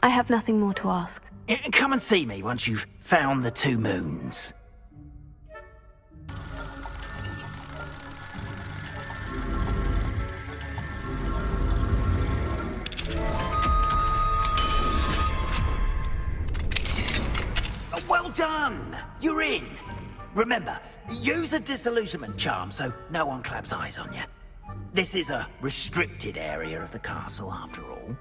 I have nothing more to ask. Come and see me once you've found the 2 moons. Well done! You're in! Remember, use a disillusionment charm so no one claps eyes on you. This is a restricted area of the castle, after all.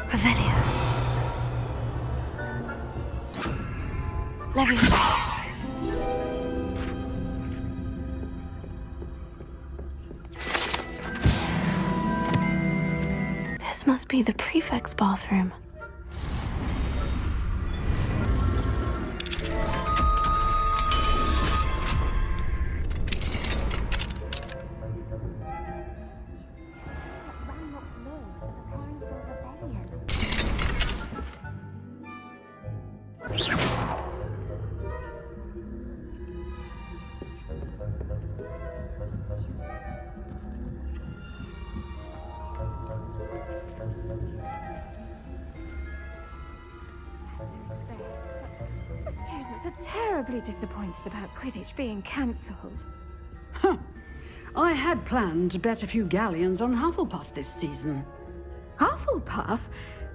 Revelio. Leviosa. This must be the prefect's bathroom. Students are terribly disappointed about Quidditch being cancelled. Huh. I had planned to bet a few galleons on Hufflepuff this season. Hufflepuff?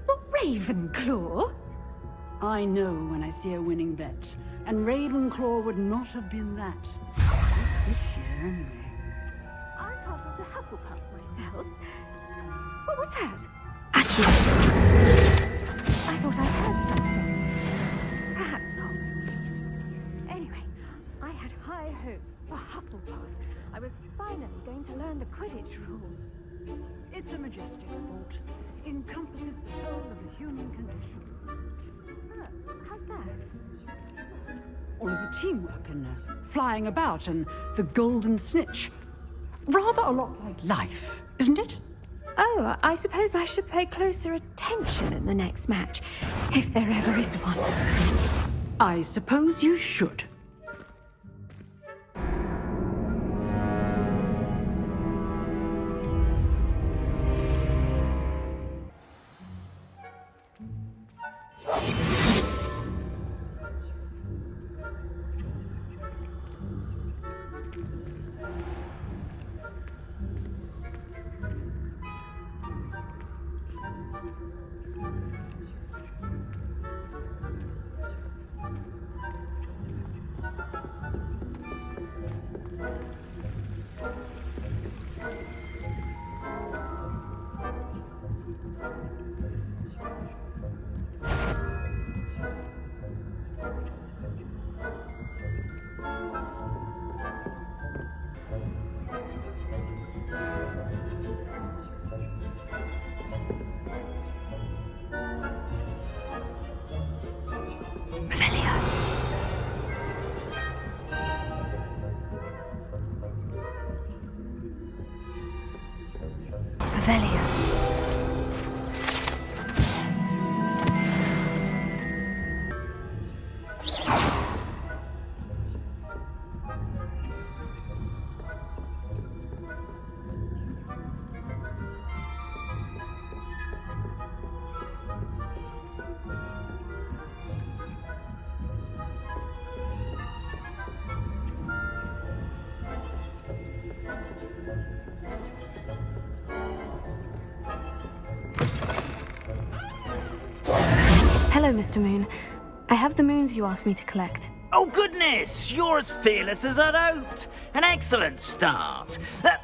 Not Ravenclaw? I know when I see a winning bet, and Ravenclaw would not have been that. This year, anyway. I'm partial to Hufflepuff myself. What was that? I thought I heard something. Perhaps not. Anyway, I had high hopes for Hufflepuff. I was finally going to learn the Quidditch rules. It's a majestic sport. Encompasses the whole of the human condition. Oh, how's that? All of the teamwork and flying about and the golden snitch. Rather a lot like life, isn't it? Oh, I suppose I should pay closer attention in the next match, if there ever is one. I suppose you should. Revelio. Hello, Mr. Moon. I have the moons you asked me to collect. Oh goodness, you're as fearless as I'd hoped. An excellent start.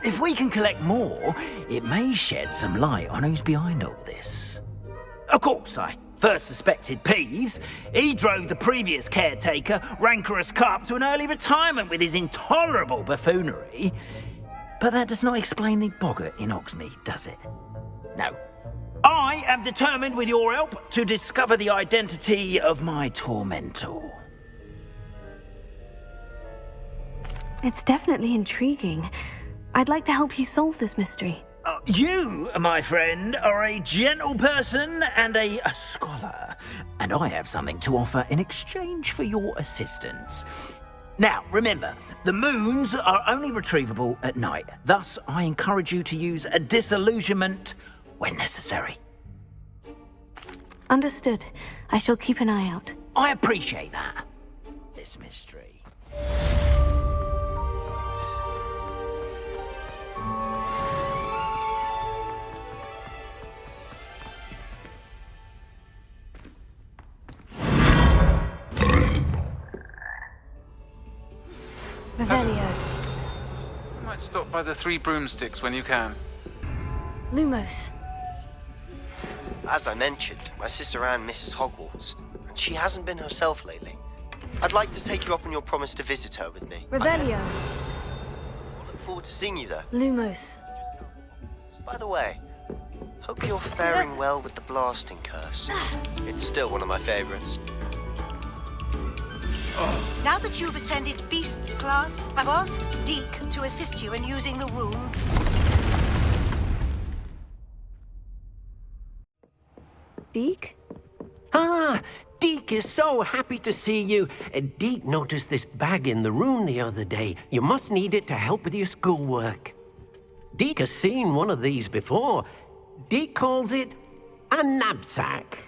If we can collect more, it may shed some light on who's behind all this. Of course, I first suspected Peeves. He drove the previous caretaker, Rancorous Carp, to an early retirement with his intolerable buffoonery. But that does not explain the boggart in Hogsmeade, does it? No. I am determined, with your help, to discover the identity of my tormentor. It's definitely intriguing. I'd like to help you solve this mystery. You, my friend, are a gentle person and a scholar, and I have something to offer in exchange for your assistance. Now, remember, the moons are only retrievable at night. Thus, I encourage you to use a disillusionment when necessary. Understood. I shall keep an eye out. I appreciate that. This mystery. Revelio. I might stop by the Three Broomsticks when you can. Lumos. As I mentioned, my sister Anne misses Hogwarts, and she hasn't been herself lately. I'd like to take you up on your promise to visit her with me. Revelio. I look forward to seeing you there. Lumos. By the way, hope you're faring well with the blasting curse. It's still one of my favorites. Now that you've attended Beasts class, I've asked Deke to assist you in using the room. Deke? Ah, Deke is so happy to see you. Deke noticed this bag in the room the other day. You must need it to help with your schoolwork. Deke has seen one of these before. Deke calls it a knapsack.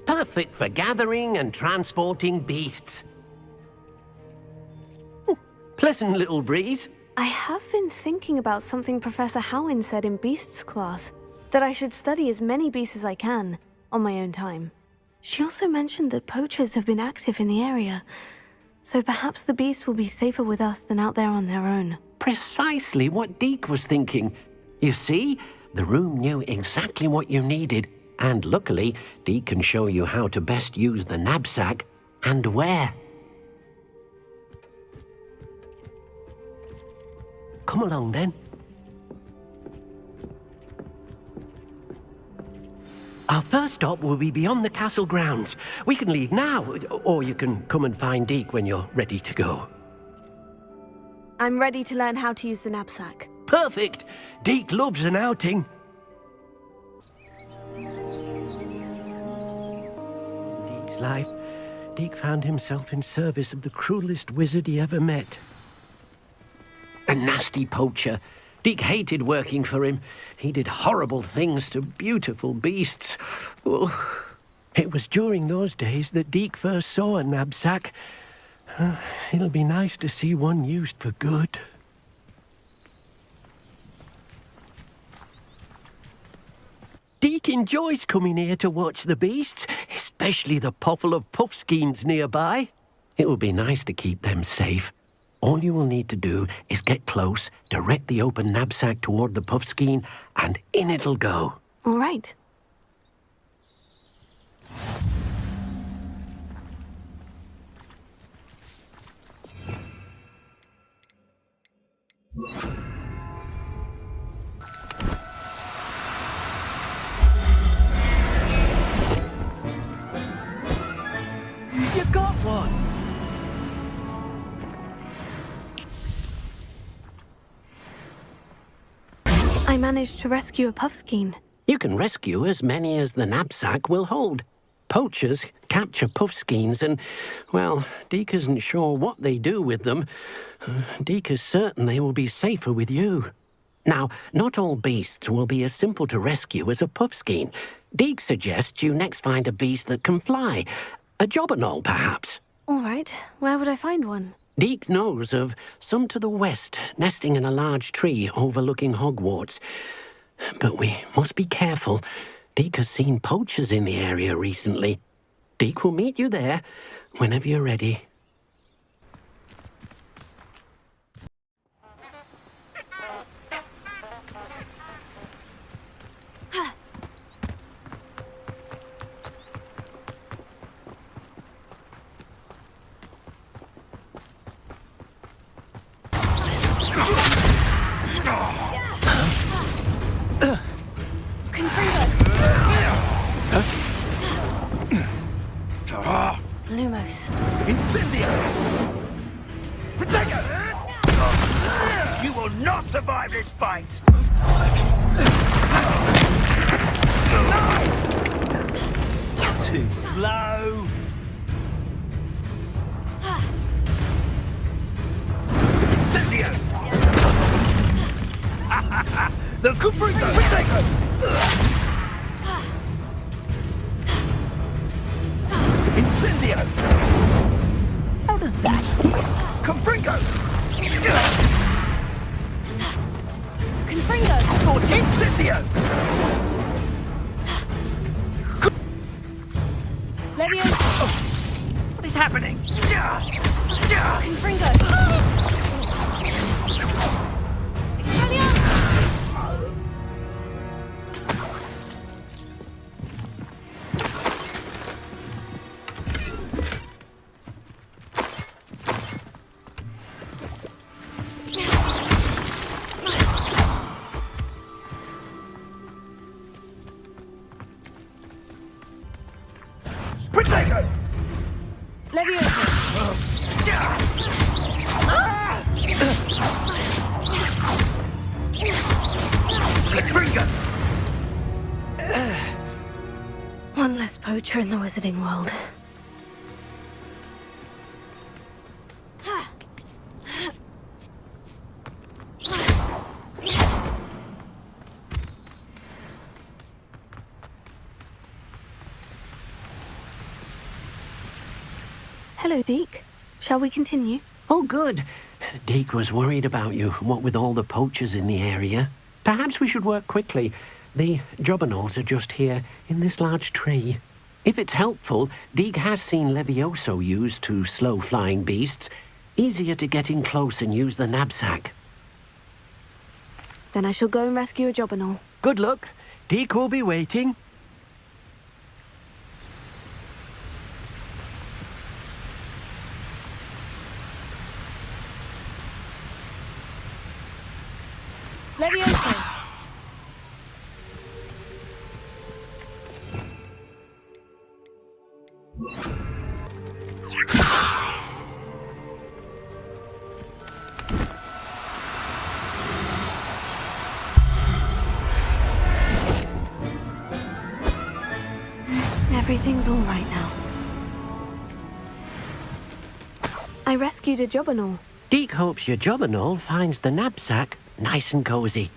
Perfect for gathering and transporting beasts. Pleasant little breeze. I have been thinking about something Professor Howin said in Beasts class, that I should study as many beasts as I can, on my own time. She also mentioned that poachers have been active in the area, so perhaps the beasts will be safer with us than out there on their own. Precisely what Deke was thinking. You see, the room knew exactly what you needed, and luckily, Deke can show you how to best use the knapsack and where. Come along, then. Our first stop will be beyond the castle grounds. We can leave now, or you can come and find Deke when you're ready to go. I'm ready to learn how to use the knapsack. Perfect! Deke loves an outing. Deke's life, Deke found himself in service of the cruelest wizard he ever met. A nasty poacher. Deke hated working for him. He did horrible things to beautiful beasts. Oh. It was during those days that Deke first saw a knapsack. It'll be nice to see one used for good. Deke enjoys coming here to watch the beasts, especially the potful of puffskeins nearby. It will be nice to keep them safe. All you will need to do is get close, direct the open knapsack toward the puffskein, and in it'll go. All right. You got one! I managed to rescue a puffskein. You can rescue as many as the knapsack will hold. Poachers capture puffskeins and, well, Deke isn't sure what they do with them. Deke is certain they will be safer with you. Now, not all beasts will be as simple to rescue as a puffskein. Deke suggests you next find a beast that can fly. A jobberknoll, perhaps. All right. Where would I find one? Deke knows of some to the west, nesting in a large tree overlooking Hogwarts. But we must be careful. Deke has seen poachers in the area recently. Deke will meet you there whenever you're ready. close. Incendio! Protego! You will not survive this fight! Too slow! Incendio! The Cuprico! Protego! Incendio! How does that feel? Confringo! Confringo! Incendio! Leviosa! What is happening? Confringo! Expelliarmus! Protego! Leviosa! Confringo! One less poacher in the wizarding world. Hello, Deke. Shall we continue? Oh, good. Deke was worried about you, what with all the poachers in the area. Perhaps we should work quickly. The jobberknolls are just here, in this large tree. If it's helpful, Deke has seen Levioso used to slow flying beasts. Easier to get in close and use the knapsack. Then I shall go and rescue a jobberknoll. Good luck. Deke will be waiting. Leviosa! Everything's all right now. I rescued a jobberknoll. Deke hopes your jobberknoll finds the knapsack nice and cozy.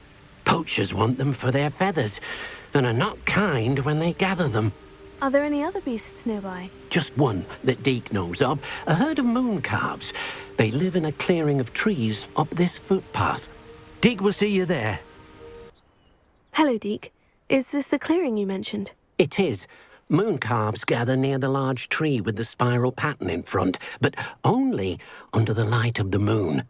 Poachers want them for their feathers, and are not kind when they gather them. Are there any other beasts nearby? Just one that Deke knows of, a herd of moon calves. They live in a clearing of trees up this footpath. Deke will see you there. Hello, Deke. Is this the clearing you mentioned? It is. Moon calves gather near the large tree with the spiral pattern in front, but only under the light of the moon.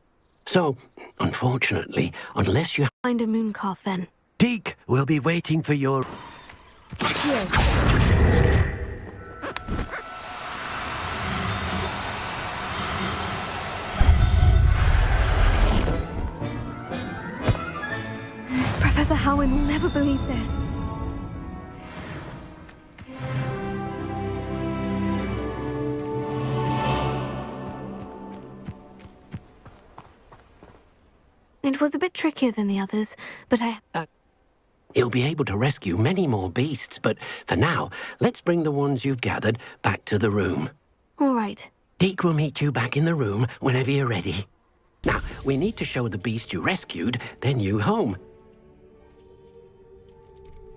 So, unfortunately, unless you Find a moon calf then. Deke will be waiting for your... Here. Professor Howin will never believe this. It was a bit trickier than the others, but You'll be able to rescue many more beasts, but for now, let's bring the ones you've gathered back to the room. All right. Deke will meet you back in the room whenever you're ready. Now, we need to show the beast you rescued their new home.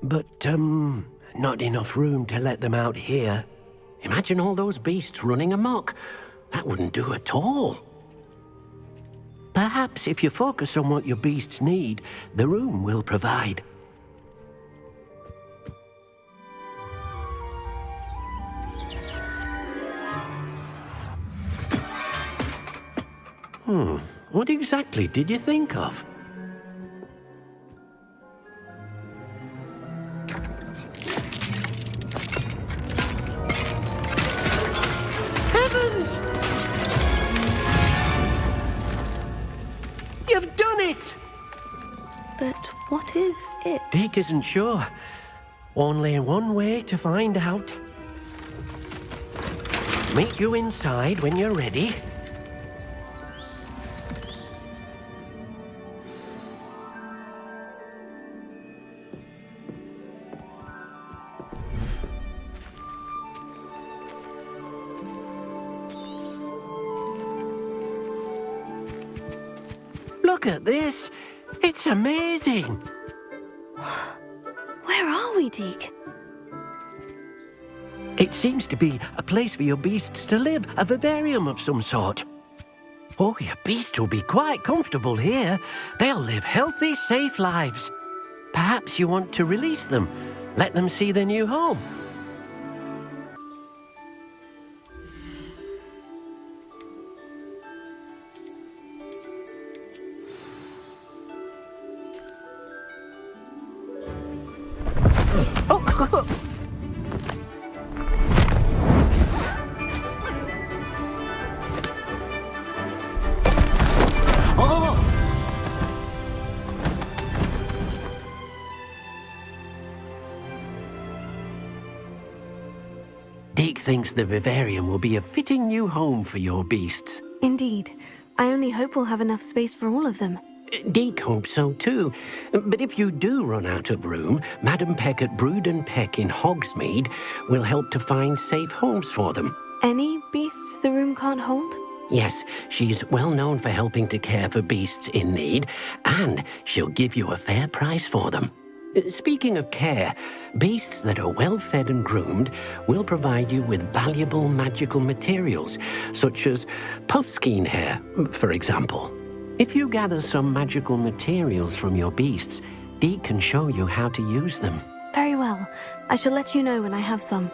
But, not enough room to let them out here. Imagine all those beasts running amok. That wouldn't do at all. Perhaps if you focus on what your beasts need, the room will provide. What exactly did you think of? Heavens! You've done it! But what is it? Deke isn't sure. Only one way to find out. meet you inside when you're ready. Look at this. It's amazing. Where are we, Deke? It seems to be a place for your beasts to live, a vivarium of some sort. Oh, your beasts will be quite comfortable here. They'll live healthy, safe lives. Perhaps you want to release them, let them see their new home. Deke thinks the vivarium will be a fitting new home for your beasts. Indeed. I only hope we'll have enough space for all of them. Deke hopes so too. But if you do run out of room, Madam Peck at Brood and Peck in Hogsmeade will help to find safe homes for them. Any beasts the room can't hold? Yes, she's well known for helping to care for beasts in need, and she'll give you a fair price for them. Speaking of care, beasts that are well fed and groomed will provide you with valuable magical materials, such as puffskein hair, for example. If you gather some magical materials from your beasts, Deke can show you how to use them. Very well. I shall let you know when I have some.